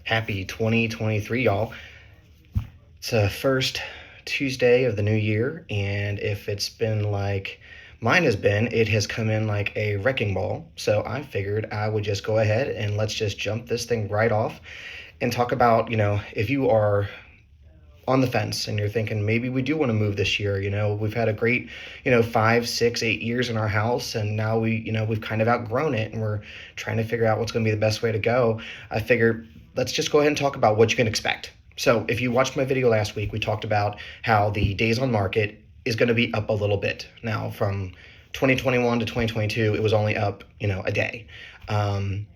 Happy 2023, y'all. It's the first Tuesday of the new year, and if it's been like mine has been, it has come in like a wrecking ball. So I figured I would just go ahead and let's just jump this thing right off and talk about, if you are on the fence and you're thinking maybe we do want to move this year. We've had a great 5, 6, 8 years in our house, and now we've kind of outgrown it and we're trying to figure out what's going to be the best way to go. I figured let's just go ahead and talk about what you can expect. So if you watched my video last week, we talked about how the days on market is going to be up a little bit. Now from 2021 to 2022, it was only up a day.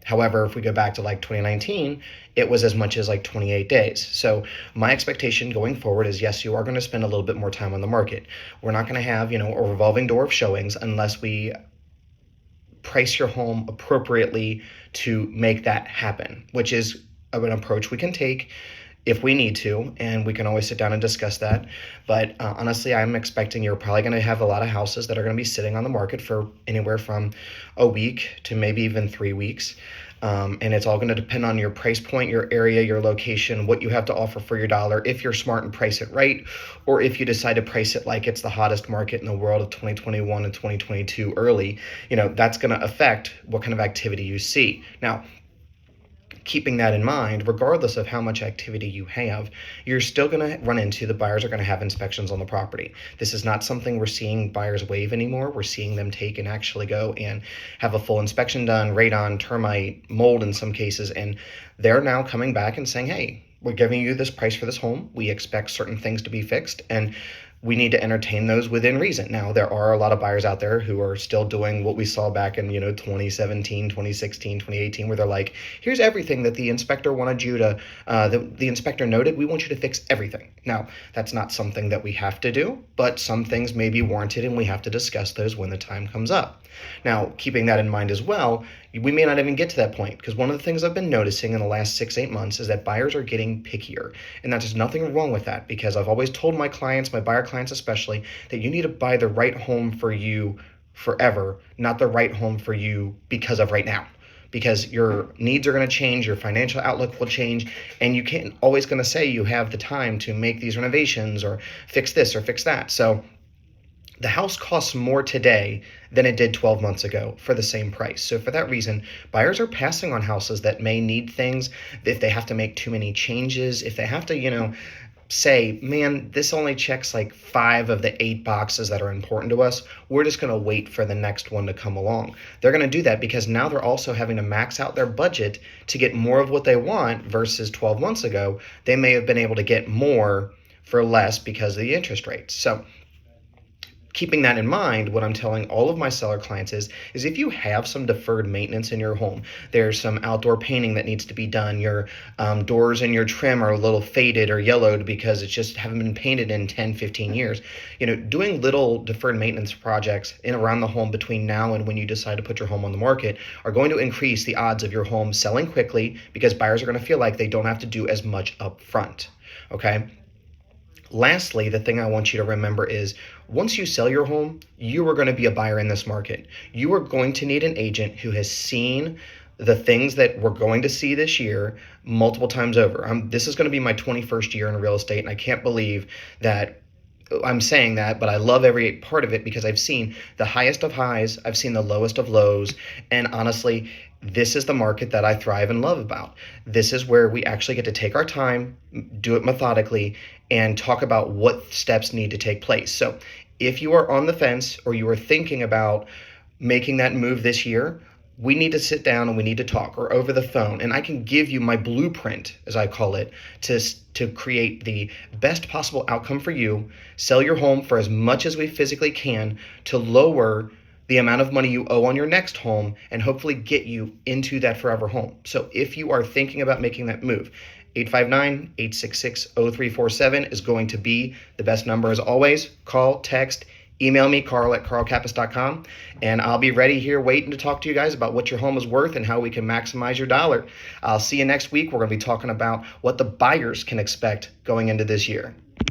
However, if we go back to like 2019, it was as much as like 28 days. So my expectation going forward is, yes, you are going to spend a little bit more time on the market. We're not going to have, a revolving door of showings unless we price your home appropriately to make that happen, which is an approach we can take if we need to, and we can always sit down and discuss that. But honestly, I'm expecting you're probably going to have a lot of houses that are going to be sitting on the market for anywhere from a week to maybe even 3 weeks. And it's all going to depend on your price point, your area, your location, what you have to offer for your dollar, if you're smart and price it right, or if you decide to price it like it's the hottest market in the world of 2021 and 2022 early, that's going to affect what kind of activity you see. Now, keeping that in mind, regardless of how much activity you have, you're still going to run into the buyers are going to have inspections on the property. This is not something we're seeing buyers waive anymore. We're seeing them take and actually go and have a full inspection done, radon, termite, mold in some cases, and they're now coming back and saying, hey, we're giving you this price for this home. We expect certain things to be fixed, and we need to entertain those within reason. Now, there are a lot of buyers out there who are still doing what we saw back in, 2017, 2016, 2018, where they're like, here's everything that the inspector wanted you to, the inspector noted, we want you to fix everything. Now, that's not something that we have to do, but some things may be warranted and we have to discuss those when the time comes up. Now, keeping that in mind as well, we may not even get to that point, because one of the things I've been noticing in the last 6, 8 months is that buyers are getting pickier. And there's nothing wrong with that, because I've always told my clients, my buyer clients especially, that you need to buy the right home for you forever, not the right home for you because of right now. Because your needs are going to change, your financial outlook will change, and you can't always going to say you have the time to make these renovations or fix this or fix that. So the house costs more today than it did 12 months ago for the same price. So for that reason, buyers are passing on houses that may need things, if they have to make too many changes, if they have to, say, man, this only checks like 5 of the 8 boxes that are important to us. We're just going to wait for the next one to come along. They're going to do that because now they're also having to max out their budget to get more of what they want, versus 12 months ago, they may have been able to get more for less because of the interest rates. So keeping that in mind, what I'm telling all of my seller clients is if you have some deferred maintenance in your home, there's some outdoor painting that needs to be done, your doors and your trim are a little faded or yellowed because it's just haven't been painted in 10, 15 years, doing little deferred maintenance projects in around the home between now and when you decide to put your home on the market are going to increase the odds of your home selling quickly, because buyers are going to feel like they don't have to do as much up front, okay? Lastly, the thing I want you to remember is once you sell your home, you are going to be a buyer in this market. You are going to need an agent who has seen the things that we're going to see this year multiple times over. This is going to be my 21st year in real estate, and I can't believe that I'm saying that, but I love every part of it because I've seen the highest of highs, I've seen the lowest of lows, and honestly, this is the market that I thrive and love about. This is where we actually get to take our time, do it methodically, and talk about what steps need to take place. So if you are on the fence or you are thinking about making that move this year, we need to sit down and we need to talk, or over the phone, and I can give you my blueprint, as I call it, to create the best possible outcome for you, sell your home for as much as we physically can to lower the amount of money you owe on your next home and hopefully get you into that forever home. So if you are thinking about making that move, 859-866-0347 is going to be the best number as always. Call, text, email me, carl@carlkappes.com, and I'll be ready here waiting to talk to you guys about what your home is worth and how we can maximize your dollar. I'll see you next week. We're going to be talking about what the buyers can expect going into this year.